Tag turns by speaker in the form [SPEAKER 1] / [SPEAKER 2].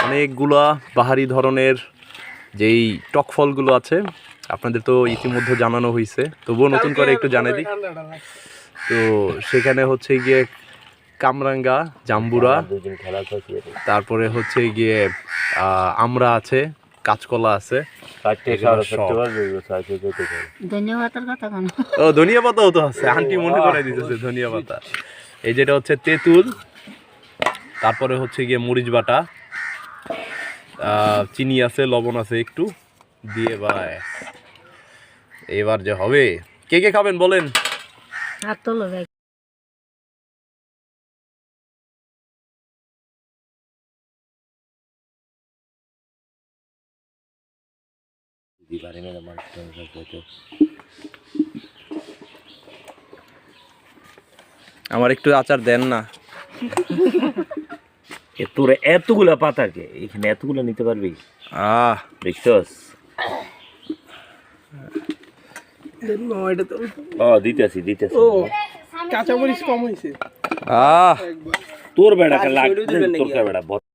[SPEAKER 1] অনেকগুলা বাহারি ধরনের যেই টক ফলগুলো আছে আপনাদের তো ইতিমধ্যে জানানো হয়েছে, তবুও নতুন করে একটু জানিয়ে দিই। তো সেখানে হচ্ছে গিয়ে কামরাঙ্গা, জাম্বুরা, তারপরে হচ্ছে গিয়ে আমড়া আছে, কাঁচকলা আছে, ও ধনিয়া পাতাও তো আছে, আন্টি মনে করে দিতেছে ধনিয়া পাতা। এই যেটা হচ্ছে তেঁতুল, তারপরে হচ্ছে গিয়ে মরিচ বাটা, চিনি আছে, লবণ আছে একটু দিয়ে ভাই এবার যে হবে। কে কে খাবেন বলেন? আমার একটু আচার দেন না।
[SPEAKER 2] তোর এতগুলা পাতাকে এখানে এতগুলা নিতে পারবি? দেখছস? দিতেছি
[SPEAKER 3] কাঁচামরিচ কম হয়েছে।
[SPEAKER 2] তোর বেড়া লাগবে, তোর বেড়া